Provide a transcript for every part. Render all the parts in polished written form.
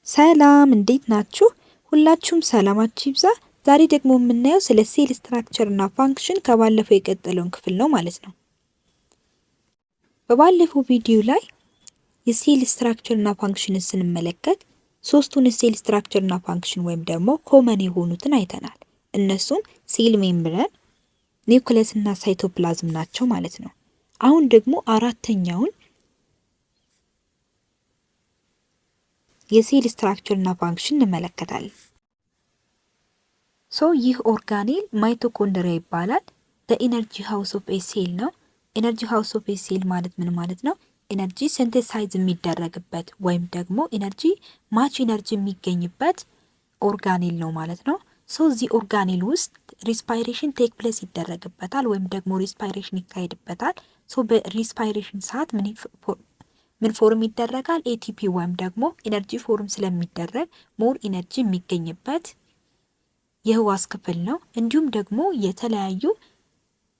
ሰላም እንዴት ናችሁ? ሁላችሁም ሰላማችሁ ይብዛ። ዛሬ ደግሞ የምናየው ስለ ሴል ስትራክቸር እና ፋንክሽን ከባለፈው የቀጠለውን ክፍል ነው ማለት ነው። በባለፈው ቪዲዮ ላይ የሴል ስትራክቸር እና ፋንክሽንን ስንመለከት ሶስቱን የሴል ስትራክቸር እና ፋንክሽን ወይም ደግሞ ኮመን የሆኑትን አይተናል። እነሱም ሴል ሜምብረን፣ ኒውክለስ እና ሳይቶፕላዝም ናቸው ማለት ነው። አሁን ደግሞ አራተኛውን የሴል ስትራክቸር እና ፋንክሽን እንመለከታለን። ይህ ኦርጋኔል ማይቶኮንድሪያ ይባላል። ኢነርጂ ሃውስ ኦፍ ኤ ሴል ነው። ኢነርጂ ሃውስ ኦፍ ኤ ሴል ማለት ምን ማለት ነው? ኢነርጂ ሲንተሳይዝ የሚደረግበት ወይም ደግሞ ኢነርጂ ማች ኢነርጂ የሚገኝበት ኦርጋኔል ነው ማለት ነው። እዚህ ኦርጋኔል ውስጥ ሪስፓይሬሽን ቴክ ፕሌስ ይደረግበታል ወይም ደግሞ ሪስፓይሬሽን ይካሄድበታል። በሪስፓይሬሽን ሰዓት ምን ፎርም ይደረጋል? ኤቲፒ ወይም ደግሞ ኢነርጂ ፎርም ስለሚደረግ ሞር ኢነርጂ የሚገኝበት የህዋስ ክፍል ነው። እንዲሁም ደግሞ የተለያዩ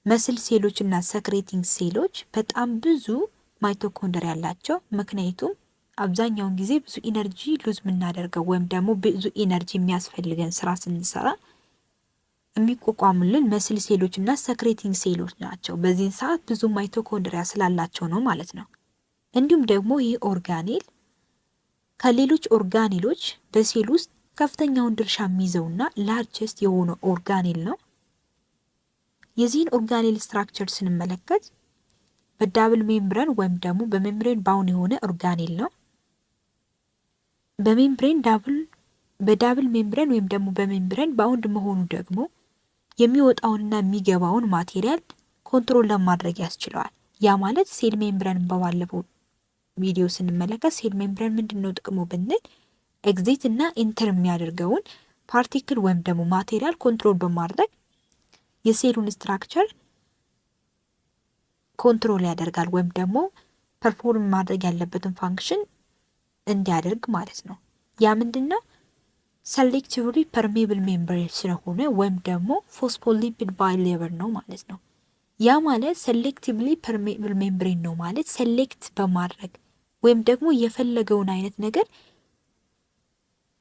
መስል ሴሎች እና ሰክሬቲንግ ሴሎች በጣም ብዙ ማይቶኮንድሪያ ያላቸው፣ ምክንያቱም አብዛኛውን ጊዜ ብዙ ኢነርጂ ሉዝ የምናደርገው ወይም ደግሞ ብዙ ኢነርጂ የሚያስፈልገን ስራ ስንሰራ የሚቋቋሙልን መስል ሴሎች እና ሰክሬቲንግ ሴሎች ናቸው። በዚህን ሰዓት ብዙ ማይቶኮንድሪያ ስላላቸው ነው ማለት ነው። እንዲሁም ደግሞ ይህ ኦርጋኔል ከሌሎች ኦርጋኔሎች በሴል ውስጥ ከፍተኛውን ድርሻ የሚይዘውና ላርጀስት የሆነ ኦርጋኔል ነው። የዚህን ኦርጋኔል ስትራክቸር ስንመለከት በዳብል ሜምብረን ወይም ደግሞ በሜምብሬን ባውን የሆነ ኦርጋኔል ነው። በዳብል ሜምብረን ወይም ደግሞ በሜምብሬን ባውንድ መሆኑ ደግሞ የሚወጣውንና የሚገባውን ማቴሪያል ኮንትሮል ለማድረግ ያስችለዋል። ያ ማለት ሴል ሜምብረን በባለፈው ቪዲዮ ስንመለከት ሴል ሜምብረን ምንድነው ጥቅሙ ብንል ኤግዚት እና ኢንተር የሚያደርገውን ፓርቲክል ወይም ደግሞ ማቴሪያል ኮንትሮል በማድረግ የሴሉን ስትራክቸር ኮንትሮል ያደርጋል ወይም ደግሞ ፐርፎርም ማድረግ ያለበትን ፋንክሽን እንዲያደርግ ማለት ነው። ያ ምንድነው? ሰሌክቲቭሊ ፐርሜብል ሜምብሬን ስለሆነ ወይም ደግሞ ፎስፎሊፒድ ባይሌየር ነው ማለት ነው። ያ ማለት ሴሌክቲቭሊ ፐርሜብል ሜምብሬን ነው ማለት ሴሌክት በማድረግ ወይም ደግሞ የፈለገውን አይነት ነገር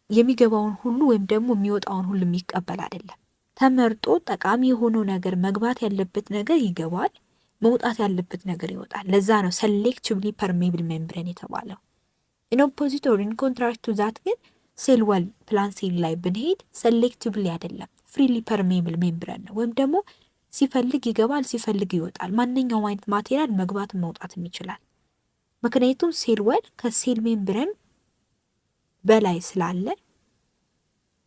የሚገባውን ሁሉ ወይም ደግሞ የሚወጣውን ሁሉ የሚቀበል አይደለም። ተመርጦ ጠቃሚ የሆነው ነገር መግባት ያለበት ነገር ይገባል፣ መውጣት ያለበት ነገር ይወጣል። ለዛ ነው ሴሌክቲቭሊ ፐርሜብል ሜምብሬን የተባለው። ኢን ኦፖዚት ኦር ኢን ኮንትራስት ቱ ዛት ግን ሴል ዋል ፕላንት ሴል ላይ ብንሄድ ሴሌክቲቭሊ አይደለም፣ ፍሪሊ ፐርሜብል ሜምብሬን ነው። ወይም ደግሞ ሲፈልግ ይገባል፣ ሲፈልግ ይወጣል። ማንኛውም አይነት ማቴሪያል መግባት መውጣትም ይችላል። ምክንያቱም ሴል ዋል ከሴል ሜምብሬን በላይ ስላለ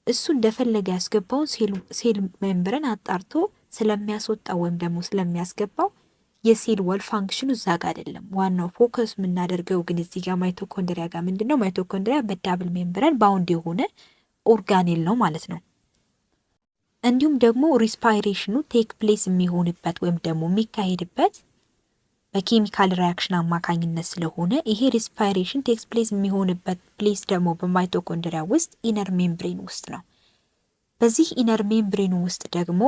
እሱ እንደፈለገ ያስገባውን ሴል ሜምብሬን አጣርቶ ስለሚያስወጣ ወይም ደግሞ ስለሚያስገባው የሴል ዋል ፋንክሽኑ እዛ ጋር አይደለም። ዋናው ፎከስ የምናደርገው ግን እዚህ ጋር ማይቶኮንድሪያ ጋር ምንድነው? ማይቶኮንድሪያ በዳብል ሜምብሬን ባውንድ የሆነ ኦርጋኔል ነው ማለት ነው። እንዲሁም ደግሞ ሪስፓይሬሽኑ ቴክ ፕሌስ የሚሆንበት ወይም ደግሞ የሚካሄድበት በኬሚካል ሪያክሽን አማካኝነት ስለሆነ ይሄ ሪስፓይሬሽን ቴክስ ፕሌስ የሚሆንበት ፕሌስ ደግሞ በማይቶኮንድሪያ ውስጥ ኢነር ሜምብሬን ውስጥ ነው። በዚህ ኢነር ሜምብሬን ውስጥ ደግሞ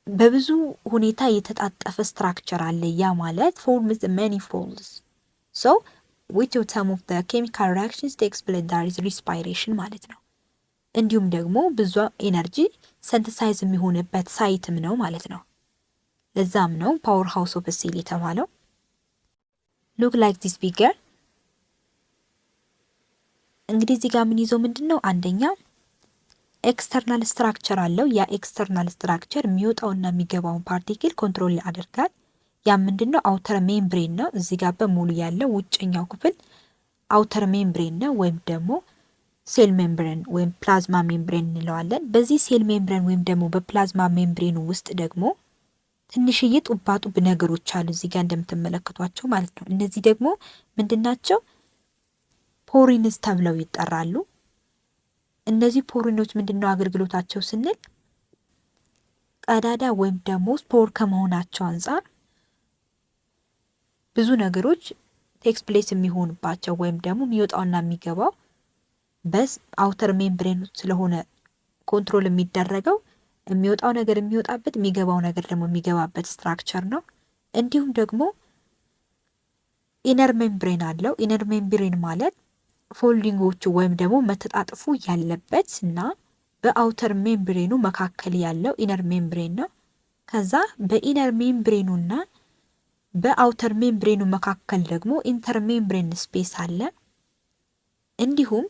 በብዙ ሁኔታ የተጣጠፈ ስትራክቸር አለ። ያ ማለት ፎርምስ ማኒፎልድስ which of some of the chemical reactions takes place there is respiration ማለት ነው። እንዲሁም ደግሞ ብዙ ኤነርጂ ሲንተሳይዝ የሚሆንበት ሳይትም ነው ማለት ነው። ለዛም ነው ፓወር ሃውስ ኦፍ ሴል የተባለው። ሉክ ላይክ ዲስ ፊገር። እንግዲህ እዚህ ጋር ምን ይዘው ምንድነው? አንደኛ ኤክስተርናል ስትራክቸር አለው። ያ ኤክስተርናል ስትራክቸር የሚወጣውና የሚገባውን ፓርቲክል ኮንትሮል ያደርጋል። ያ ምንድነው? አውተር ሜምብሬን ነው። እዚህ ጋር በሙሉ ያለው ውጭኛው ክፍል አውተር ሜምብሬን ነው ወይም ደግሞ ሴል ሜምብሬን ወይም ፕላዝማ ሜምብሬን እንለዋለን። በዚህ ሴል ሜምብሬን ወይም ደግሞ በፕላዝማ ሜምብሬኑ ውስጥ ደግሞ ትንሽዬ ጡባጡብ ነገሮች አሉ እዚህ ጋር እንደምትመለከቷቸው ማለት ነው። እነዚህ ደግሞ ምንድናቸው? ፖሪንስ ተብለው ይጠራሉ። እነዚህ ፖሪኖች ምንድነው አገልግሎታቸው ስንል ቀዳዳ ወይም ደግሞ ስፖር ከመሆናቸው አንፃር ብዙ ነገሮች ቴክስ ፕሌስ የሚሆንባቸው ወይም ደግሞ የሚወጣውና የሚገባው በስ አውተር ሜምብሬን ስለሆነ ኮንትሮል የሚደረገው የሚወጣው ነገር የሚወጣበት፣ የሚገባው ነገር ደግሞ የሚገባበት ስትራክቸር ነው። እንዲሁም ደግሞ ኢነር ሜምብሬን አለው። ኢነር ሜምብሬን ማለት ፎልዲንጎቹ ወይም ደግሞ መተጣጥፉ ያለበት እና በአውተር ሜምብሬኑ መካከል ያለው ኢነር ሜምብሬን ነው። ከዛ በኢነር ሜምብሬኑና በአውተር ሜምብሬኑ መካከል ደግሞ ኢንተር ሜምብሬን ስፔስ አለ። እንዲሁም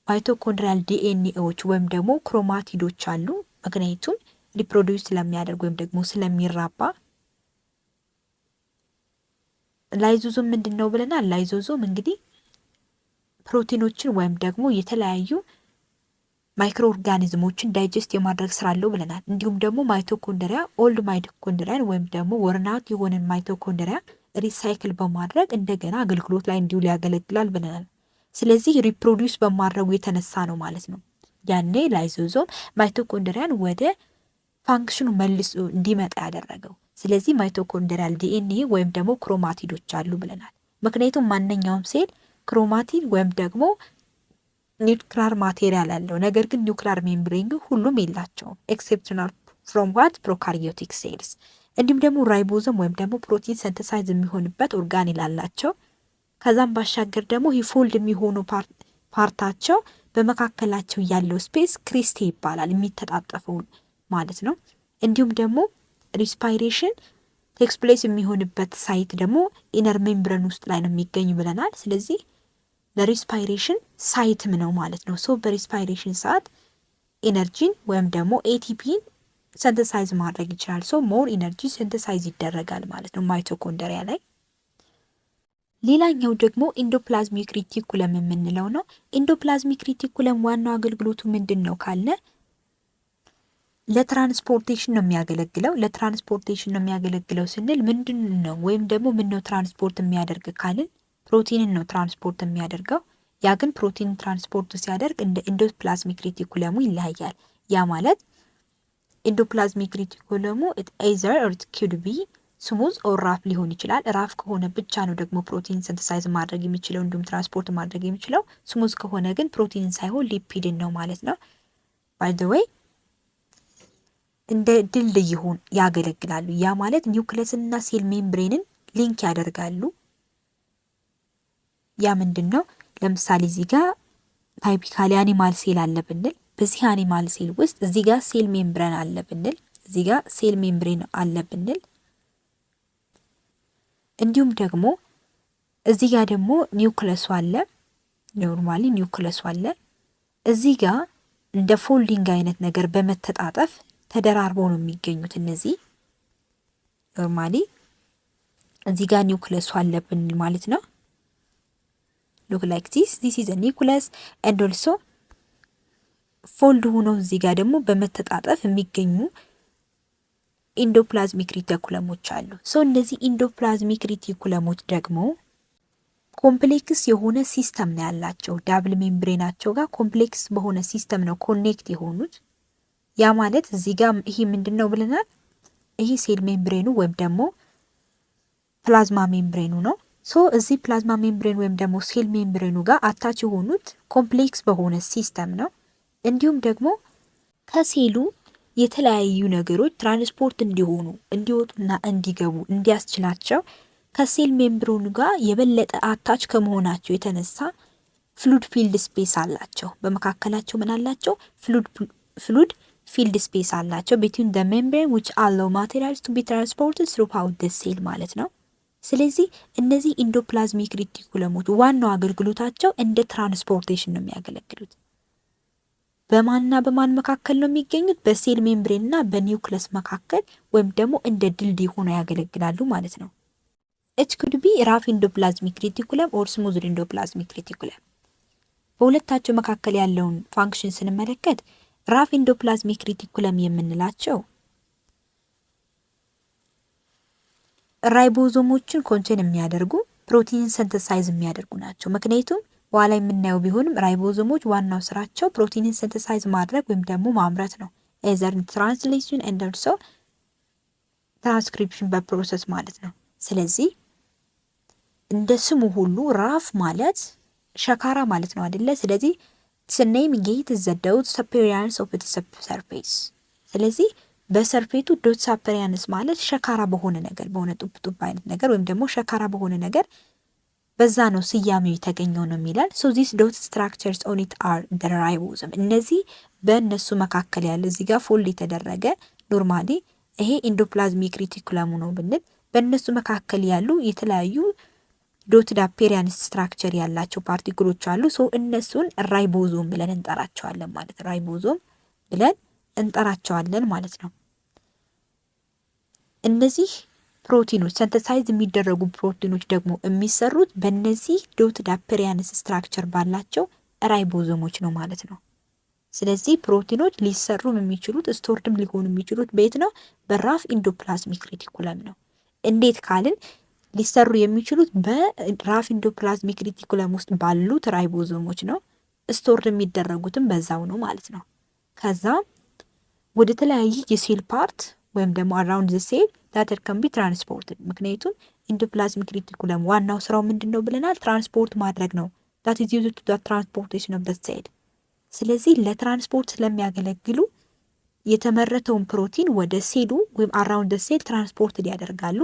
ማይቶኮንድሪያል ዲኤንኤዎች ወይም ደግሞ ክሮማቲዶች አሉ። ምክንያቱም ሪፕሮዲውስ ስለሚያደርግ ወይም ደግሞ ስለሚራባ። ላይዞዞም ምንድን ነው ብለናል? ላይዞዞም እንግዲህ ፕሮቲኖችን ወይም ደግሞ የተለያዩ ማይክሮ ኦርጋኒዝሞችን ዳይጀስት የማድረግ ስራ አለው ብለናል። እንዲሁም ደግሞ ማይቶኮንድሪያ ኦልድ ማይቶኮንድሪያን ወይም ደግሞ ወርናት የሆነን ማይቶኮንድሪያ ሪሳይክል በማድረግ እንደገና አገልግሎት ላይ እንዲውል ያገለግላል ብለናል። ስለዚህ ሪፕሮዲውስ በማድረጉ የተነሳ ነው ማለት ነው ያኔ ላይዞዞም ማይቶኮንድሪያን ወደ ፋንክሽኑ መልሶ እንዲመጣ ያደረገው። ስለዚህ ማይቶኮንድሪያል ዲኤንኤ ወይም ደግሞ ክሮማቲዶች አሉ ብለናል። ምክንያቱም ማንኛውም ሴል ክሮማቲድ ወይም ደግሞ ኒውክሊር ማቴሪያል አለው። ነገር ግን ኒውክሊር ሜምብሬን ሁሉም የላቸውም ኤክሴፕሽናል ፍሮም ዋት ፕሮካሪዮቲክ ሴልስ። እንዲሁም ደግሞ ራይቦዞም ወይም ደግሞ ፕሮቲን ሰንተሳይዝ የሚሆንበት ኦርጋኔል አላቸው። ከዛም ባሻገር ደግሞ ፎልድ የሚሆኑ ፓርታቸው በመካከላቸው ያለው ስፔስ ክሪስቴ ይባላል፣ የሚተጣጠፈው ማለት ነው። እንዲሁም ደግሞ ሪስፓይሬሽን ቴክስ ፕሌስ የሚሆንበት ሳይት ደግሞ ኢነር ሜምብረን ውስጥ ላይ ነው የሚገኙ ብለናል። ስለዚህ ለሪስፓይሬሽን ሳይትም ነው ማለት ነው። ሶ በሪስፓይሬሽን ሰዓት ኤነርጂን ወይም ደግሞ ኤቲፒን ሰንተሳይዝ ማድረግ ይችላል። ሶ ሞር ኢነርጂ ሰንተሳይዝ ይደረጋል ማለት ነው ማይቶኮንድሪያ ላይ። ሌላኛው ደግሞ ኢንዶፕላዝሚክ ሪቲኩለም የምንለው ነው። ኢንዶፕላዝሚክ ሪቲኩለም ዋናው አገልግሎቱ ምንድን ነው ካልነ ለትራንስፖርቴሽን ነው የሚያገለግለው። ለትራንስፖርቴሽን ነው የሚያገለግለው ስንል ምንድን ነው ወይም ደግሞ ምን ነው ትራንስፖርት የሚያደርግ ካልን ፕሮቲንን ነው ትራንስፖርት የሚያደርገው። ያ ግን ፕሮቲን ትራንስፖርት ሲያደርግ እንደ ኢንዶፕላዝሚክ ሪቲኩለሙ ይለያያል። ያ ማለት ኢንዶፕላዝሚክ ሪቲኩለሙ ኤዘር ኦር ኢት ኩድ ቢ ስሙዝ ኦር ራፍ ሊሆን ይችላል። ራፍ ከሆነ ብቻ ነው ደግሞ ፕሮቲን ሲንተሳይዝ ማድረግ የሚችለው እንዲሁም ትራንስፖርት ማድረግ የሚችለው። ስሙዝ ከሆነ ግን ፕሮቲንን ሳይሆን ሊፒድን ነው ማለት ነው። ባይ ዘ ዌይ እንደ ድልድይ ይሆን ያገለግላሉ። ያ ማለት ኒውክለስንና ሴል ሜምብሬንን ሊንክ ያደርጋሉ። ያ ምንድን ነው? ለምሳሌ እዚህ ጋር ታይፒካሊ አኒማል ሴል አለ ብንል፣ በዚህ አኒማል ሴል ውስጥ እዚህ ጋር ሴል ሜምብሬን አለ ብንል፣ እዚህ ጋር ሴል ሜምብሬን አለ ብንል፣ እንዲሁም ደግሞ እዚህ ጋር ደግሞ ኒውክለሱ አለ። ኖርማሊ ኒውክለሱ አለ። እዚህ ጋር እንደ ፎልዲንግ አይነት ነገር በመተጣጠፍ ተደራርበው ነው የሚገኙት። እነዚህ ኖርማሊ እዚህ ጋር ኒውክለሱ አለ ብንል ማለት ነው። ሉክ ላይክ ዚስ ኢዝ a nucleus and also ፎልድ ሆኖ እዚህ ጋር ደግሞ በመተጣጠፍ የሚገኙ ኢንዶፕላዝሚክ ሪቲኩለሞች አሉ። ሶ እነዚህ ኢንዶፕላዝሚክ ሪቲኩለሞች ደግሞ ኮምፕሌክስ የሆነ ሲስተም ነው ያላቸው። ዳብል ሜምብሬናቸው ጋር ኮምፕሌክስ በሆነ ሲስተም ነው ኮኔክት የሆኑት። ያ ማለት እዚህ ጋር ይሄ ምንድነው ብለናል? ይሄ ሴል ሜምብሬኑ ወይም ደግሞ ፕላዝማ ሜምብሬኑ ነው። ሶ እዚህ ፕላዝማ ሜምብሬን ወይም ደግሞ ሴል ሜምብሬኑ ጋር አታች የሆኑት ኮምፕሌክስ በሆነ ሲስተም ነው። እንዲሁም ደግሞ ከሴሉ የተለያዩ ነገሮች ትራንስፖርት እንዲሆኑ እንዲወጡና እንዲገቡ እንዲያስችላቸው ከሴል ሜምብሬኑ ጋር የበለጠ አታች ከመሆናቸው የተነሳ ፍሉድ ፊልድ ስፔስ አላቸው። በመካከላቸው ምን አላቸው? ፍሉድ ፊልድ ስፔስ አላቸው between the membrane which allow materials to be transported throughout the cell ማለት ነው። ስለዚህ እነዚህ ኢንዶፕላዝሚክ ሪቲኩለሞች ዋናው አገልግሎታቸው እንደ ትራንስፖርቴሽን ነው የሚያገለግሉት። በማንና በማን መካከል ነው የሚገኙት? በሴል ሜምብሬን እና በኒውክለስ መካከል ወይም ደግሞ እንደ ድልድይ ሆነው ያገለግላሉ ማለት ነው። it could be rough endoplasmic reticulum or smooth endoplasmic reticulum። በሁለታቸው መካከል ያለውን ፋንክሽን ስንመለከት ራፍ ኢንዶፕላዝሚክ ሪቲኩለም የምንላቸው ራይቦዞሞችን ኮንቴን የሚያደርጉ ፕሮቲን ሰንተሳይዝ የሚያደርጉ ናቸው። ምክንያቱም በኋላ የምናየው ቢሆንም ራይቦዞሞች ዋናው ስራቸው ፕሮቲንን ሰንተሳይዝ ማድረግ ወይም ደግሞ ማምረት ነው። ኤዘር ትራንስሌሽን ኤንድ ኦልሶ ትራንስክሪፕሽን በፕሮሰስ ማለት ነው። ስለዚህ እንደ ስሙ ሁሉ ራፍ ማለት ሸካራ ማለት ነው አይደለ? ስለዚህ ስኔም ጌት ዘ ዳውት ሰፔሪያንስ ኦፍ ኢትስ ሰርፌስ። ስለዚህ በሰርፌቱ ዶትስ አፐሪያንስ ማለት ሸካራ በሆነ ነገር በሆነ ጡብ አይነት ነገር ወይም ደግሞ ሸካራ በሆነ ነገር በዛ ነው ስያሜው የተገኘው ነው የሚላል። ሶ ዚስ ዶት ስትራክቸርስ ኦን ኢት አር ዘ ራይቦዞም። እነዚህ በእነሱ መካከል ያለ እዚህ ጋር ፎልድ የተደረገ ኖርማሊ ይሄ ኢንዶፕላዝሚክ ሪቲኩለሙ ነው ብንል በእነሱ መካከል ያሉ የተለያዩ ዶትድ አፔሪያንስ ስትራክቸር ያላቸው ፓርቲክሎች አሉ። ሶ እነሱን ራይቦዞም ብለን እንጠራቸዋለን ማለት ራይቦዞም ብለን እንጠራቸዋለን ማለት ነው። እነዚህ ፕሮቲኖች ሰንተሳይዝ የሚደረጉ ፕሮቲኖች ደግሞ የሚሰሩት በእነዚህ ዶትድ አፔሪያንስ ስትራክቸር ባላቸው ራይቦዞሞች ነው ማለት ነው። ስለዚህ ፕሮቲኖች ሊሰሩ የሚችሉት ስቶርድም ሊሆኑ የሚችሉት በየት ነው? በራፍ ኢንዶፕላዝሚክ ሬቲኩለም ነው። እንዴት ካልን ሊሰሩ የሚችሉት በራፍ ኢንዶፕላዝሚክ ሬቲኩለም ውስጥ ባሉት ራይቦዞሞች ነው። ስቶርድ የሚደረጉትም በዛው ነው ማለት ነው። ከዛ ወደ ተለያየ የሴል ፓርት ወይም ደግሞ አራውንድ ዘ ሴል ዳተር ካን ቢ ትራንስፖርትድ። ምክንያቱም ኢንዶፕላዝሚክ ሬቲኩለም ዋናው ስራው ምንድን ነው ብለናል? ትራንስፖርት ማድረግ ነው። ዳት ኢዝ ዩዝድ ቱ ትራንስፖርቴሽን ኦፍ ዘ ሴል። ስለዚህ ለትራንስፖርት ስለሚያገለግሉ የተመረተውን ፕሮቲን ወደ ሴሉ ወይም አራውንድ ዘ ሴል ትራንስፖርት ያደርጋሉ።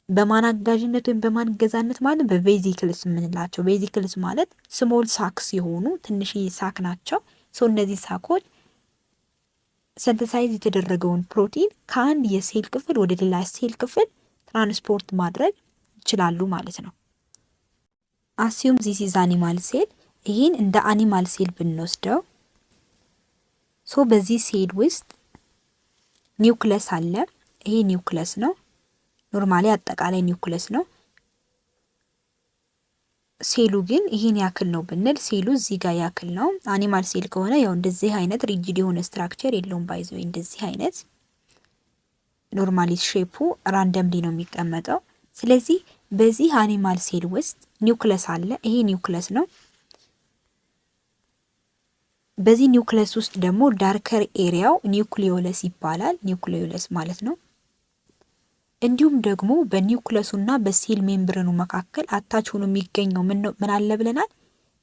በማን አጋዥነት ወይም በማን ገዛነት ማለት በቬዚክልስ የምንላቸው። ቬዚክልስ ማለት ስሞል ሳክስ የሆኑ ትንሽዬ ሳክ ናቸው። ሰው እነዚህ ሳኮች ሰንተሳይዝ የተደረገውን ፕሮቲን ከአንድ የሴል ክፍል ወደ ሌላ ሴል ክፍል ትራንስፖርት ማድረግ ይችላሉ ማለት ነው። አሲዩም ዚስ ኢዝ አኒማል ሴል። ይህን እንደ አኒማል ሴል ብንወስደው ሶ በዚህ ሴል ውስጥ ኒውክለስ አለ። ይሄ ኒውክለስ ነው። ኖርማሊ አጠቃላይ ኒውክለስ ነው። ሴሉ ግን ይህን ያክል ነው ብንል ሴሉ እዚህ ጋር ያክል ነው። አኒማል ሴል ከሆነ ያው እንደዚህ አይነት ሪጂድ የሆነ ስትራክቸር የለውም። ባይዘው እንደዚህ አይነት ኖርማሊ ሼፑ ራንደምሊ ነው የሚቀመጠው። ስለዚህ በዚህ አኒማል ሴል ውስጥ ኒውክለስ አለ። ይሄ ኒውክለስ ነው። በዚህ ኒውክለስ ውስጥ ደግሞ ዳርከር ኤሪያው ኒውክሊዮለስ ይባላል። ኒውክሊዮለስ ማለት ነው። እንዲሁም ደግሞ በኒውክለሱና በሴል ሜምብረኑ መካከል አታች ሆኖ የሚገኘው ምን አለ ብለናል?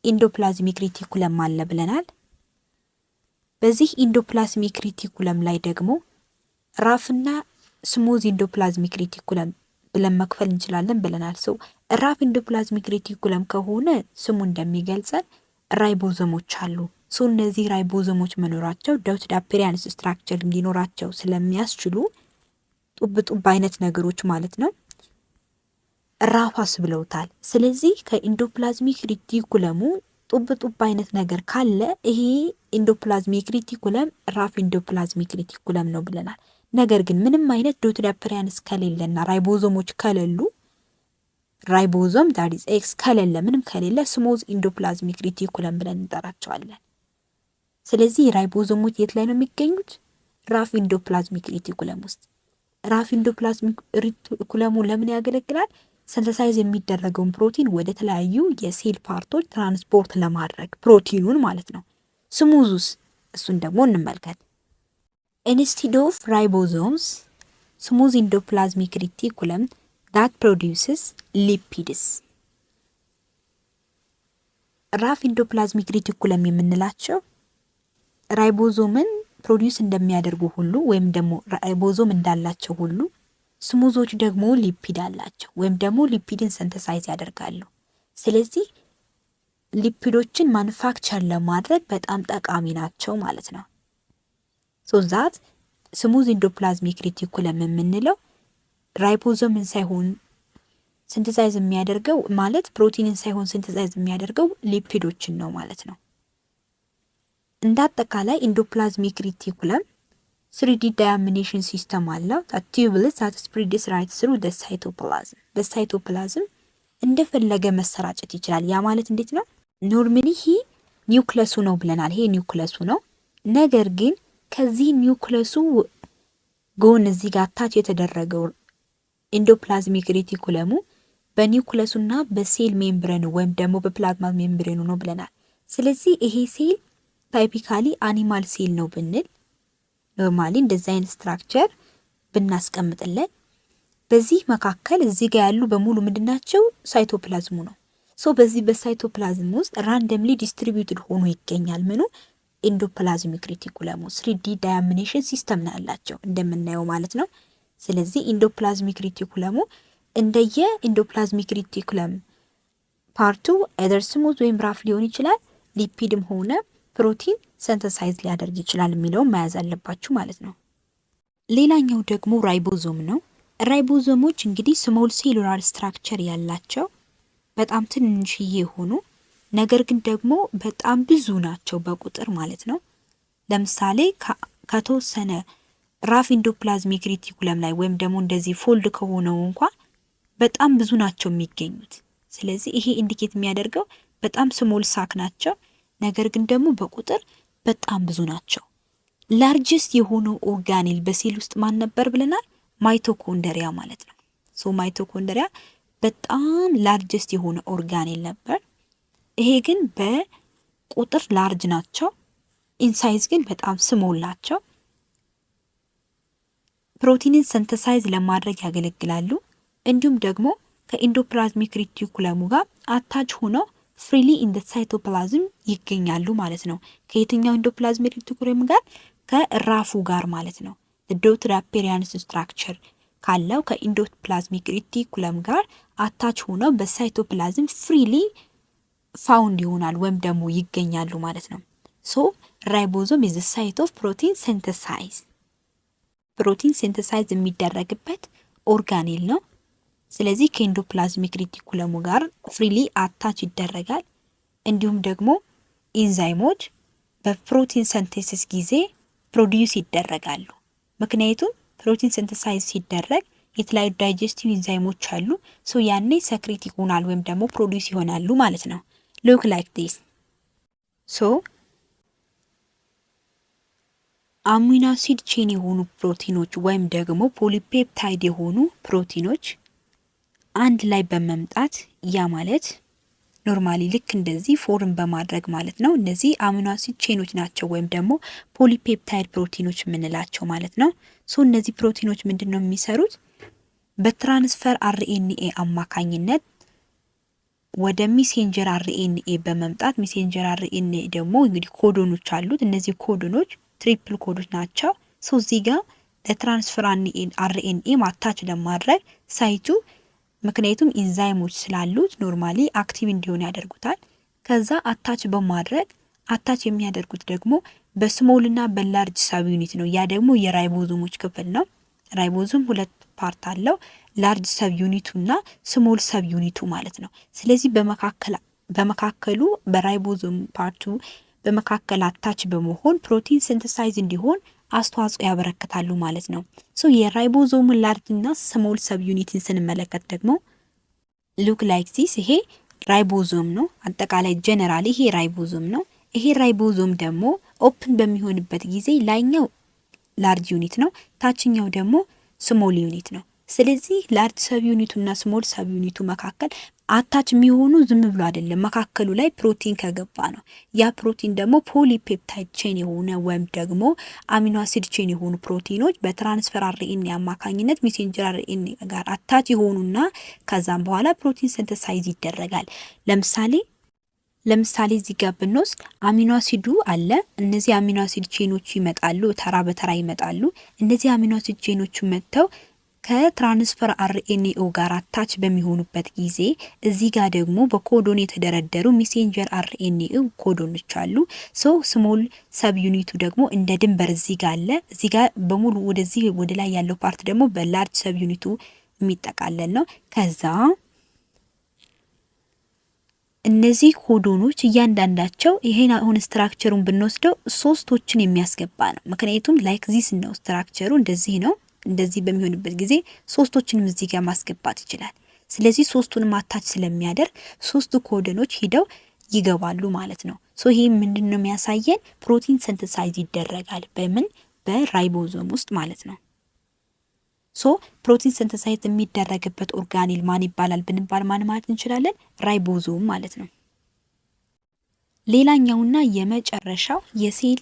ኢንዶፕላዝሚክ ሬቲኩለም አለ ብለናል። በዚህ ኢንዶፕላዝሚክ ሬቲኩለም ላይ ደግሞ ራፍና ስሙዝ ኢንዶፕላዝሚክ ሬቲኩለም ብለን መክፈል እንችላለን ብለናል። ሰው ራፍ ኢንዶፕላዝሚክ ሬቲኩለም ከሆነ ስሙ እንደሚገልጸን ራይቦዞሞች አሉ። ሰው እነዚህ ራይቦዞሞች መኖራቸው ዶትድ አፔሪያንስ ስትራክቸር እንዲኖራቸው ስለሚያስችሉ ጡብ አይነት ነገሮች ማለት ነው ራፋስ ብለውታል። ስለዚህ ከኢንዶፕላዝሚክ ሬቲኩለሙ ጡብ አይነት ነገር ካለ ይሄ ኢንዶፕላዝሚክ ሬቲኩለም ራፍ ኢንዶፕላዝሚክ ሬቲኩለም ነው ብለናል። ነገር ግን ምንም አይነት ዶትድ አፔሪያንስ ከሌለና ራይቦዞሞች ከሌሉ ራይቦዞም ዳት ኢዝ ኤክስ ከሌለ ምንም ከሌለ ስሙዝ ኢንዶፕላዝሚክ ሬቲኩለም ብለን እንጠራቸዋለን። ስለዚህ ራይቦዞሞች የት ላይ ነው የሚገኙት? ራፍ ኢንዶፕላዝሚክ ሬቲኩለም ውስጥ። ራፍ ኢንዶፕላዝሚክ ሬቲኩለሙ ለምን ያገለግላል? ሰንተሳይዝ የሚደረገውን ፕሮቲን ወደ ተለያዩ የሴል ፓርቶች ትራንስፖርት ለማድረግ ፕሮቲኑን ማለት ነው። ስሙዙስ እሱን ደግሞ እንመልከት። ኢንስቲድ ኦፍ ራይቦዞምስ ስሙዝ ኢንዶፕላዝሚክ ሬቲኩለም that produces lipids። ራፍ ኢንዶፕላዝሚክ ሬቲኩለም የምንላቸው ራይቦዞምን ፕሮዲውስ እንደሚያደርጉ ሁሉ ወይም ደግሞ ራይቦዞም እንዳላቸው ሁሉ ስሙዞች ደግሞ ሊፒድ አላቸው ወይም ደግሞ ሊፒድን ሰንተሳይዝ ያደርጋሉ። ስለዚህ ሊፒዶችን ማኑፋክቸር ለማድረግ በጣም ጠቃሚ ናቸው ማለት ነው። ሶ ዛት ስሙዝ ኢንዶፕላዝሚክ ሬቲኩለም የምንለው ራይቦዞምን ሳይሆን ሲንተሳይዝ የሚያደርገው ማለት ፕሮቲንን ሳይሆን ሲንተሳይዝ የሚያደርገው ሊፒዶችን ነው ማለት ነው። እንዳጠቃላይ ኢንዶፕላዝሚክ ሬቲኩለም 3D ዳያሚኔሽን ሲስተም አለው። ቱቡልስ that spreads right through the cytoplasm በሳይቶፕላዝም እንደፈለገ መሰራጨት ይችላል። ያ ማለት እንዴት ነው? ኖርማሊ ይሄ ኒውክለሱ ነው ብለናል። ይሄ ኒውክለሱ ነው። ነገር ግን ከዚህ ኒውክለሱ ጎን እዚህ ጋር ታች የተደረገው ኢንዶፕላዝሚክ ሬቲኩለሙ በኒውክለሱና በሴል ሜምብሬኑ ወይም ደግሞ በፕላዝማ ሜምብሬኑ ነው ብለናል። ስለዚህ ይሄ ሴል ታይፒካሊ አኒማል ሴል ነው ብንል ኖርማሊ እንደዚህ አይነት ስትራክቸር ብናስቀምጥለን በዚህ መካከል እዚህ ጋር ያሉ በሙሉ ምንድናቸው? ሳይቶፕላዝሙ ነው። ሶ በዚህ በሳይቶፕላዝም ውስጥ ራንደምሊ ዲስትሪቢዩትድ ሆኖ ይገኛል ምኑ ኢንዶፕላዝሚክ ሬቲኩለሙ 3D ዳያሚኔሽን ሲስተም ነው ያላቸው እንደምናየው ማለት ነው። ስለዚህ ኢንዶፕላዝሚክ ሬቲኩለሙ እንደየ ኢንዶፕላዝሚክ ሬቲኩለም ፓርቱ ኤደር ስሙዝ ወይም ራፍ ሊሆን ይችላል፣ ሊፒድም ሆነ ፕሮቲን ሰንተሳይዝ ሊያደርግ ይችላል የሚለውን መያዝ አለባችሁ ማለት ነው። ሌላኛው ደግሞ ራይቦዞም ነው። ራይቦዞሞች እንግዲህ ስሞል ሴሉላር ስትራክቸር ያላቸው በጣም ትንንሽዬ የሆኑ ነገር ግን ደግሞ በጣም ብዙ ናቸው በቁጥር ማለት ነው። ለምሳሌ ከተወሰነ ራፍ ኢንዶፕላዝሚክ ሬቲኩለም ላይ ወይም ደግሞ እንደዚህ ፎልድ ከሆነው እንኳን በጣም ብዙ ናቸው የሚገኙት። ስለዚህ ይሄ ኢንዲኬት የሚያደርገው በጣም ስሞል ሳክ ናቸው፣ ነገር ግን ደግሞ በቁጥር በጣም ብዙ ናቸው። ላርጅስት የሆነው ኦርጋኔል በሴል ውስጥ ማን ነበር ብለናል? ማይቶኮንድሪያ ማለት ነው። ሶ ማይቶኮንድሪያ በጣም ላርጅስት የሆነ ኦርጋኔል ነበር። ይሄ ግን በቁጥር ላርጅ ናቸው፣ ኢንሳይዝ ግን በጣም ስሞል ናቸው። ፕሮቲንን ሰንተሳይዝ ለማድረግ ያገለግላሉ። እንዲሁም ደግሞ ከኢንዶፕላዝሚክ ሬቲኩለሙ ጋር አታች ሆነው ፍሪሊ ኢን ዘ ሳይቶፕላዝም ይገኛሉ ማለት ነው። ከየትኛው ኢንዶፕላዝሚክ ሬቲኩለም ጋር? ከራፉ ጋር ማለት ነው። ዶትድ አፔሪያንስ ስትራክቸር ካለው ከኢንዶፕላዝሚክ ሬቲኩለም ጋር አታች ሆነው በሳይቶፕላዝም ፍሪሊ ፋውንድ ይሆናል ወይም ደግሞ ይገኛሉ ማለት ነው። ሶ ራይቦዞም ኢዝ ዘ ሳይት ኦፍ ፕሮቲን ሲንተሳይዝ። ፕሮቲን ሲንተሳይዝ የሚደረግበት ኦርጋኔል ነው። ስለዚህ ከኢንዶፕላዝሚክ ሬቲኩለሙ ጋር ፍሪሊ አታች ይደረጋል። እንዲሁም ደግሞ ኢንዛይሞች በፕሮቲን ሲንተሲስ ጊዜ ፕሮዲዩስ ይደረጋሉ። ምክንያቱም ፕሮቲን ሲንተሳይዝ ሲደረግ የተለያዩ ዳይጀስቲቭ ኢንዛይሞች አሉ። ሶ ያኔ ሰክሬት ይሆናል ወይም ደግሞ ፕሮዲዩስ ይሆናሉ ማለት ነው። ሉክ ላይክ ዲስ። ሶ አሚኖ አሲድ ቼን የሆኑ ፕሮቲኖች ወይም ደግሞ ፖሊፔፕታይድ የሆኑ ፕሮቲኖች አንድ ላይ በመምጣት ያ ማለት ኖርማሊ ልክ እንደዚህ ፎርም በማድረግ ማለት ነው። እነዚህ አሚኖ አሲድ ቼኖች ናቸው ወይም ደግሞ ፖሊፔፕታይድ ፕሮቲኖች የምንላቸው ማለት ነው። ሶ እነዚህ ፕሮቲኖች ምንድነው የሚሰሩት? በትራንስፈር አርኤንኤ አማካኝነት ወደ ሜሴንጀር አርኤንኤ በመምጣት ሜሴንጀር አርኤንኤ ደግሞ እንግዲህ ኮዶኖች አሉት። እነዚህ ኮዶኖች ትሪፕል ኮዶች ናቸው። ሶ እዚህ ጋር ለትራንስፈር አርኤንኤ ማታች ለማድረግ ሳይቱ ምክንያቱም ኢንዛይሞች ስላሉት ኖርማሊ አክቲቭ እንዲሆን ያደርጉታል። ከዛ አታች በማድረግ አታች የሚያደርጉት ደግሞ በስሞል እና በላርጅ ሰብ ዩኒት ነው። ያ ደግሞ የራይቦዞሞች ክፍል ነው። ራይቦዞም ሁለት ፓርት አለው፣ ላርጅ ሰብ ዩኒቱ እና ስሞል ሰብ ዩኒቱ ማለት ነው። ስለዚህ በመካከሉ በራይቦዞም ፓርቱ በመካከል አታች በመሆን ፕሮቲን ሲንተሳይዝ እንዲሆን አስተዋጽኦ ያበረክታሉ ማለት ነው። ሶ የራይቦዞም ላርጅ እና ስሞል ሰብ ዩኒትን ስንመለከት ደግሞ ሉክ ላይክ ዚስ። ይሄ ራይቦዞም ነው። አጠቃላይ ጀነራሊ ይሄ ራይቦዞም ነው። ይሄ ራይቦዞም ደግሞ ኦፕን በሚሆንበት ጊዜ ላይኛው ላርጅ ዩኒት ነው፣ ታችኛው ደግሞ ስሞል ዩኒት ነው። ስለዚህ ላርጅ ሰብ ዩኒቱ እና ስሞል ሰብ ዩኒቱ መካከል አታች የሚሆኑ ዝም ብሎ አይደለም፣ መካከሉ ላይ ፕሮቲን ከገባ ነው። ያ ፕሮቲን ደግሞ ፖሊፔፕታይድ ቼን የሆነ ወይም ደግሞ አሚኖ አሲድ ቼን የሆኑ ፕሮቲኖች በትራንስፈር አርኤንኤ አማካኝነት ሜሴንጀር አርኤንኤ ጋር አታች የሆኑና ከዛም በኋላ ፕሮቲን ሲንተሳይዝ ይደረጋል። ለምሳሌ እዚህ ጋር ብንወስድ አሚኖ አሲዱ አለ። እነዚህ አሚኖ አሲድ ቼኖች ይመጣሉ፣ ተራ በተራ ይመጣሉ። እነዚህ አሚኖ አሲድ ቼኖች መጥተው ከትራንስፈር አርኤንኤ ጋር አታች በሚሆኑበት ጊዜ እዚህ ጋር ደግሞ በኮዶን የተደረደሩ ሜሴንጀር አርኤንኤ ኮዶኖች አሉ። ሶ ስሞል ሰብ ዩኒቱ ደግሞ እንደ ድንበር እዚህ ጋር አለ። እዚህ ጋር በሙሉ ወደዚህ ወደ ላይ ያለው ፓርት ደግሞ በላርጅ ሰብ ዩኒቱ የሚጠቃለል ነው። ከዛ እነዚህ ኮዶኖች እያንዳንዳቸው ይሄን አሁን ስትራክቸሩን ብንወስደው ሶስቶችን የሚያስገባ ነው። ምክንያቱም ላይክ ዚስ ነው ስትራክቸሩ እንደዚህ ነው። እንደዚህ በሚሆንበት ጊዜ ሶስቶችንም እዚህ ጋር ማስገባት ይችላል። ስለዚህ ሶስቱንም አታች ስለሚያደርግ ሶስቱ ኮዶኖች ሂደው ይገባሉ ማለት ነው። ሶ ይሄ ምንድነው የሚያሳየን? ፕሮቲን ሲንተሳይዝ ይደረጋል በምን በራይቦዞም ውስጥ ማለት ነው። ሶ ፕሮቲን ሲንተሳይዝ የሚደረግበት ኦርጋኔል ማን ይባላል ብንባል ማን ማለት እንችላለን? ራይቦዞም ማለት ነው። ሌላኛውና የመጨረሻው የሴል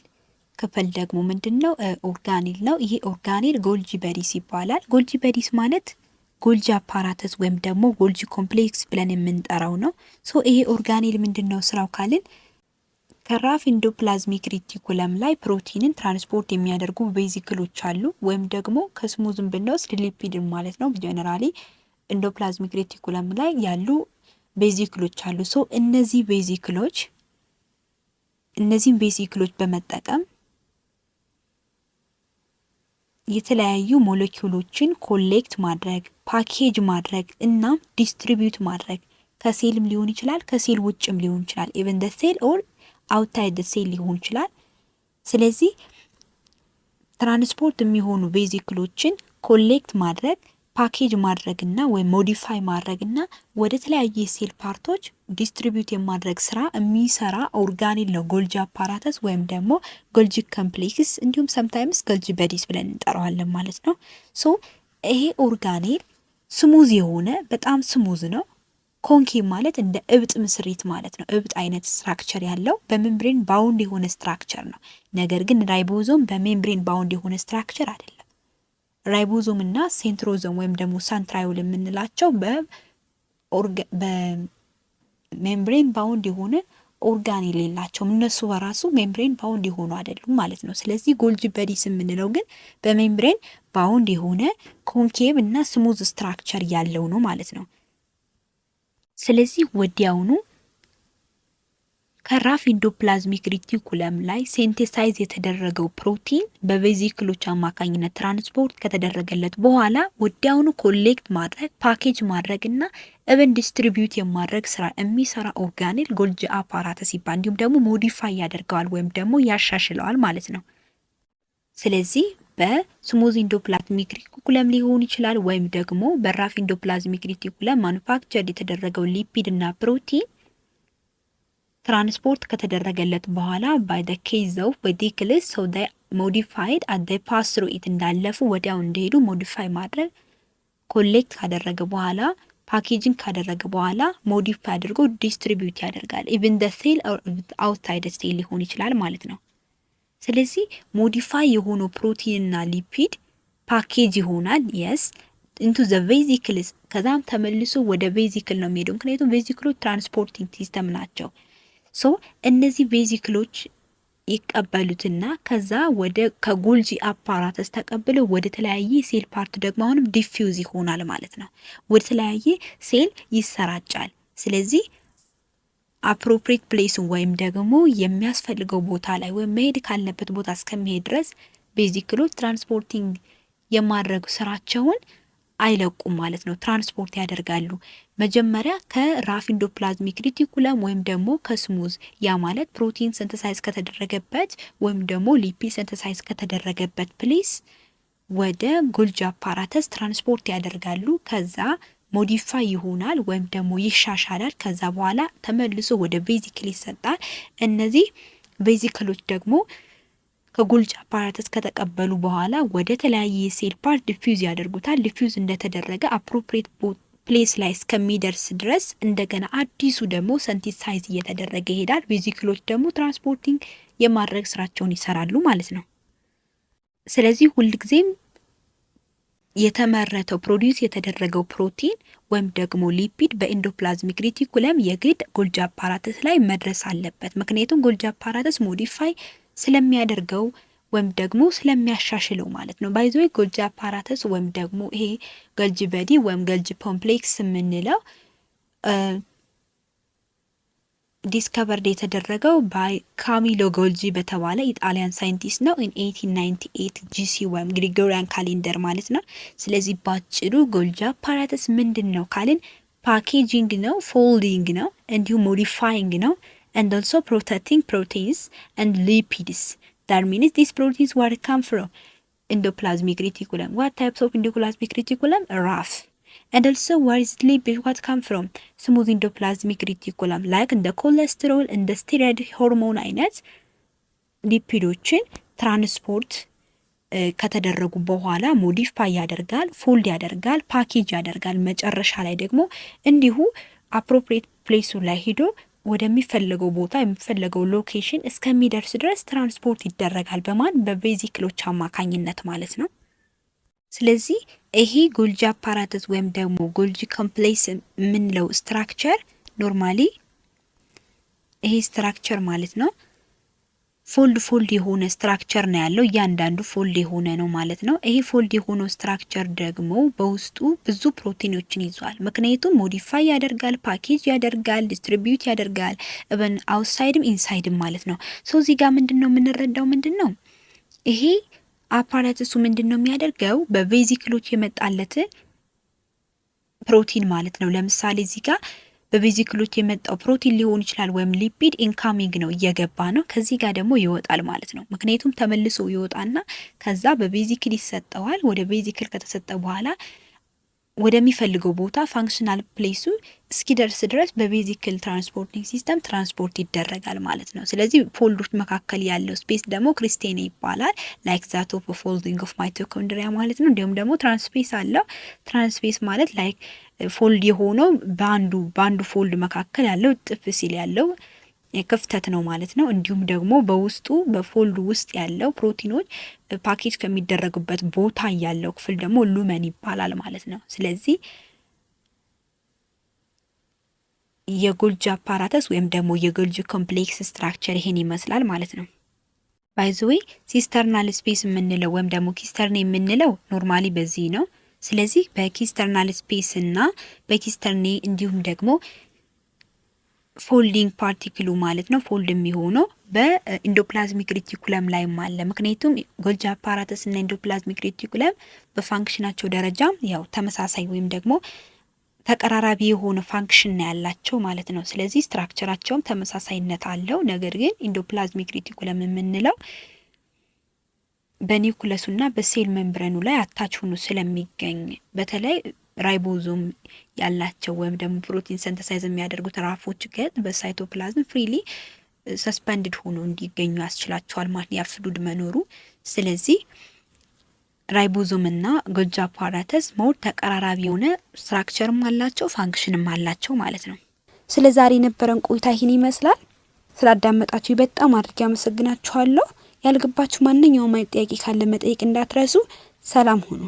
ክፍል ደግሞ ምንድነው? ኦርጋኔል ነው። ይሄ ኦርጋኔል ጎልጂ በዲስ ይባላል። ጎልጂ በዲስ ማለት ጎልጂ አፓራተስ ወይም ደግሞ ጎልጂ ኮምፕሌክስ ብለን የምንጠራው ነው። ሶ ይሄ ኦርጋኔል ምንድነው ስራው ካልን ከራፍ ኢንዶፕላዝሚክ ሪቲኩለም ላይ ፕሮቲንን ትራንስፖርት የሚያደርጉ ቬዚክሎች አሉ፣ ወይም ደግሞ ከስሙዝን ብንወስድ ሊፒድን ማለት ነው። ጀነራሊ ኢንዶፕላዝሚክ ሪቲኩለም ላይ ያሉ ቬዚክሎች አሉ። ሶ እነዚህን ቬዚክሎች በመጠቀም የተለያዩ ሞለኪውሎችን ኮሌክት ማድረግ፣ ፓኬጅ ማድረግ እና ዲስትሪቢዩት ማድረግ ከሴልም ሊሆን ይችላል፣ ከሴል ውጭም ሊሆን ይችላል። ኢቨን ደ ሴል ኦር አውትሳይድ ደ ሴል ሊሆን ይችላል። ስለዚህ ትራንስፖርት የሚሆኑ ቬዚክሎችን ኮሌክት ማድረግ፣ ፓኬጅ ማድረግና ወይም ሞዲፋይ ማድረግና ወደ ተለያየ ሴል ፓርቶች ዲስትሪቢዩት የማድረግ ስራ የሚሰራ ኦርጋኔል ነው ጎልጂ አፓራተስ ወይም ደግሞ ጎልጂ ኮምፕሌክስ እንዲሁም ሰምታይምስ ጎልጂ በዲስ ብለን እንጠራዋለን ማለት ነው። ሶ ይሄ ኦርጋኔል ስሙዝ የሆነ በጣም ስሙዝ ነው። ኮንኬቭ ማለት እንደ እብጥ ምስሪት ማለት ነው። እብጥ አይነት ስትራክቸር ያለው በሜምብሬን ባውንድ የሆነ ስትራክቸር ነው። ነገር ግን ራይቦዞም በሜምብሬን ባውንድ የሆነ ስትራክቸር አይደለም። ራይቦዞም እና ሴንትሮዞም ወይም ደግሞ ሳንትራዮል የምንላቸው በሜምብሬን ባውንድ የሆነ ኦርጋኔል የላቸውም። እነሱ በራሱ ሜምብሬን ባውንድ የሆኑ አይደሉም ማለት ነው። ስለዚህ ጎልጂ በዲስ የምንለው ግን በሜምብሬን ባውንድ የሆነ ኮንኬቭ እና ስሙዝ ስትራክቸር ያለው ነው ማለት ነው። ስለዚህ ወዲያውኑ ከራፍ ኢንዶፕላዝሚክ ሪቲኩለም ላይ ሴንቴሳይዝ የተደረገው ፕሮቲን በቬዚክሎች አማካኝነት ትራንስፖርት ከተደረገለት በኋላ ወዲያውኑ ኮሌክት ማድረግ፣ ፓኬጅ ማድረግ እና ኢቨን ዲስትሪቢዩት የማድረግ ስራ የሚሰራ ኦርጋኔል ጎልጂ አፓራተስ ይባላል። እንዲሁም ደግሞ ሞዲፋይ ያደርገዋል ወይም ደግሞ ያሻሽለዋል ማለት ነው። ስለዚህ በስሙዝ ኢንዶፕላዝሚክ ሪቲኩለም ሊሆን ይችላል ወይም ደግሞ በራፍ ኢንዶፕላዝሚክ ሪቲኩለም ማኑፋክቸር የተደረገው ሊፒድ እና ፕሮቲን ትራንስፖርት ከተደረገለት በኋላ ባይ ዘ ኬዝ ኦፍ ቬዚክልስ ሶ ዴይ ሞዲፋይድ አት ዘ ፓስ ትሩ ኢት እንዳለፉ ወዲያው እንደሄዱ ሞዲፋይ ማድረግ ኮሌክት ካደረገ በኋላ ፓኬጂንግ ካደረገ በኋላ ሞዲፋይ አድርጎ ዲስትሪቢዩት ያደርጋል። ኢቭን ዘ ሴል ኦር አውትሳይድ ሴል ሊሆን ይችላል ማለት ነው። ስለዚህ ሞዲፋይ የሆኑ ፕሮቲን እና ሊፒድ ፓኬጅ ይሆናል የስ ኢንቱ ዘ ቬዚክልስ ከዛም ተመልሶ ወደ ቬዚክል ነው የሚሄደው። ምክንያቱም ቬዚክሎች ትራንስፖርቲንግ ሲስተም ናቸው። ሶ እነዚህ ቬዚክሎች ይቀበሉትና ከዛ ወደ ከጎልጂ አፓራተስ ተቀብለው ወደ ተለያየ ሴል ፓርት ደግሞ አሁንም ዲፊውዝ ይሆናል ማለት ነው። ወደ ተለያየ ሴል ይሰራጫል። ስለዚህ አፕሮፕሪየት ፕሌስ ወይም ደግሞ የሚያስፈልገው ቦታ ላይ ወይም መሄድ ካለበት ቦታ እስከሚሄድ ድረስ ቬዚክሎች ትራንስፖርቲንግ የማድረግ ስራቸውን አይለቁም ማለት ነው። ትራንስፖርት ያደርጋሉ። መጀመሪያ ከራፍ ኢንዶፕላዝሚክ ሪቲኩለም ወይም ደግሞ ከስሙዝ ያ ማለት ፕሮቲን ሲንተሳይዝ ከተደረገበት ወይም ደግሞ ሊፒድ ሲንተሳይዝ ከተደረገበት ፕሌስ ወደ ጎልጂ አፓራተስ ትራንስፖርት ያደርጋሉ። ከዛ ሞዲፋይ ይሆናል ወይም ደግሞ ይሻሻላል። ከዛ በኋላ ተመልሶ ወደ ቬዚክል ይሰጣል። እነዚህ ቬዚክሎች ደግሞ ከጎልጂ አፓራተስ ከተቀበሉ በኋላ ወደ ተለያየ ሴል ፓርት ዲፊውዝ ያደርጉታል። ዲፊውዝ እንደተደረገ አፕሮፕሪየት ፕሌስ ላይ እስከሚደርስ ድረስ እንደገና አዲሱ ደግሞ ሲንተሳይዝ እየተደረገ ይሄዳል። ቬዚክሎች ደግሞ ትራንስፖርቲንግ የማድረግ ስራቸውን ይሰራሉ ማለት ነው። ስለዚህ ሁልጊዜም የተመረተው ፕሮዲውስ የተደረገው ፕሮቲን ወይም ደግሞ ሊፒድ በኢንዶፕላዝሚክ ሪቲኩለም የግድ ጎልጂ አፓራተስ ላይ መድረስ አለበት። ምክንያቱም ጎልጂ አፓራተስ ሞዲፋይ ስለሚያደርገው ወይም ደግሞ ስለሚያሻሽለው ማለት ነው። ባይዞ ጎልጂ አፓራተስ ወይም ደግሞ ይሄ ጎልጂ በዲ ወይም ጎልጂ ኮምፕሌክስ የምንለው ዲስከቨርድ የተደረገው ባይ ካሚሎ ጎልጂ በተባለ ኢጣሊያን ሳይንቲስት ነው ኢን 1898 ጂሲ ወይም ግሪጎሪያን ካሌንደር ማለት ነው። ስለዚህ ባጭሩ ጎልጂ አፓራተስ ምንድን ነው ካልን ፓኬጂንግ ነው፣ ፎልዲንግ ነው፣ እንዲሁም ሞዲፋይንግ ነው and also protecting proteins and lipids. That means these proteins where come from endoplasmic reticulum. What types of endoplasmic reticulum? RAF. And also where is lipid? What come from? Smooth endoplasmic reticulum. Like the cholesterol and the steroid hormone አይነት ሊፒዶችን ትራንስፖርት ከተደረጉ በኋላ ሞዲፋይ ያደርጋል፣ ፎልድ ያደርጋል፣ ፓኬጅ ያደርጋል። መጨረሻ ላይ ደግሞ እንዲሁ አፕሮፕሪየት ፕሌሱ ላይ ሄዶ ወደሚፈለገው ቦታ የሚፈለገው ሎኬሽን እስከሚደርስ ድረስ ትራንስፖርት ይደረጋል። በማን በቬዚክሎች አማካኝነት ማለት ነው። ስለዚህ ይሄ ጎልጂ አፓራተስ ወይም ደግሞ ጎልጂ ኮምፕሌክስ የምንለው ስትራክቸር ኖርማሊ ይሄ ስትራክቸር ማለት ነው ፎልድ የሆነ ስትራክቸር ነው ያለው። እያንዳንዱ ፎልድ የሆነ ነው ማለት ነው። ይሄ ፎልድ የሆነው ስትራክቸር ደግሞ በውስጡ ብዙ ፕሮቲኖችን ይዟል። ምክንያቱም ሞዲፋይ ያደርጋል፣ ፓኬጅ ያደርጋል፣ ዲስትሪቢዩት ያደርጋል፣ ኢቨን አውትሳይድም ኢንሳይድም ማለት ነው። ሶ እዚህ ጋር ምንድነው የምንረዳው ምንድነው ይሄ አፓራተሱ ምንድነው የሚያደርገው በቬዚክሎች የመጣለት ፕሮቲን ማለት ነው። ለምሳሌ እዚህ ጋር በቬዚክሎች የመጣው ፕሮቲን ሊሆን ይችላል ወይም ሊፒድ ኢንካሚንግ ነው እየገባ ነው። ከዚህ ጋር ደግሞ ይወጣል ማለት ነው። ምክንያቱም ተመልሶ ይወጣና ከዛ በቬዚክል ይሰጠዋል። ወደ ቬዚክል ከተሰጠ በኋላ ወደሚፈልገው ቦታ ፋንክሽናል ፕሌሱ እስኪደርስ ድረስ በቬዚክል ትራንስፖርቲንግ ሲስተም ትራንስፖርት ይደረጋል ማለት ነው። ስለዚህ ፎልዶች መካከል ያለው ስፔስ ደግሞ ክሪስቴና ይባላል። ላይክ ዛት ኦፍ ፎልዲንግ ኦፍ ማይቶኮንድሪያ ማለት ነው። እንዲሁም ደግሞ ትራንስፔስ አለው። ትራንስፔስ ማለት ላይክ ፎልድ የሆነው በአንዱ ፎልድ መካከል ያለው ጥፍ ሲል ያለው ክፍተት ነው ማለት ነው። እንዲሁም ደግሞ በውስጡ በፎልድ ውስጥ ያለው ፕሮቲኖች ፓኬጅ ከሚደረጉበት ቦታ ያለው ክፍል ደግሞ ሉመን ይባላል ማለት ነው። ስለዚህ የጎልጂ አፓራተስ ወይም ደግሞ የጎልጂ ኮምፕሌክስ ስትራክቸር ይሄን ይመስላል ማለት ነው። ባይ ዘ ዌይ ሲስተርናል ስፔስ የምንለው ወይም ደግሞ ኪስተርኔ የምንለው ኖርማሊ በዚህ ነው። ስለዚህ በኪስተርናል ስፔስ እና በኪስተርኔ እንዲሁም ደግሞ ፎልዲንግ ፓርቲክሉ ማለት ነው ፎልድ የሚሆነው በኢንዶፕላዝሚክ ሬቲኩለም ላይ አለ። ምክንያቱም ጎልጂ አፓራተስ እና ኢንዶፕላዝሚክ ሬቲኩለም በፋንክሽናቸው ደረጃ ያው ተመሳሳይ ወይም ደግሞ ተቀራራቢ የሆነ ፋንክሽን ያላቸው ማለት ነው። ስለዚህ ስትራክቸራቸውም ተመሳሳይነት አለው። ነገር ግን ኢንዶፕላዝሚክ ሬቲኩለም የምንለው በኒውክለሱና በሴል ሜምብረኑ ላይ አታች ሆኖ ስለሚገኝ በተለይ ራይቦዞም ያላቸው ወይም ደግሞ ፕሮቲን ሲንተሳይዝ የሚያደርጉት ራፎች ግን በሳይቶፕላዝም ፍሪሊ ሰስፐንድድ ሆኖ እንዲገኙ ያስችላቸዋል ማለት ያ ፍሉድ መኖሩ። ስለዚህ ራይቦዞም እና ጎልጂ አፓራተስ ሞር ተቀራራቢ የሆነ ስትራክቸርም አላቸው ፋንክሽንም አላቸው ማለት ነው። ስለዛሬ የነበረን ቆይታ ይህን ይመስላል። ስላዳመጣችሁ በጣም አድርጌ አመሰግናችኋለሁ። ያልገባችሁ ማንኛውም ጥያቄ ካለ መጠየቅ እንዳትረሱ። ሰላም ሁኑ።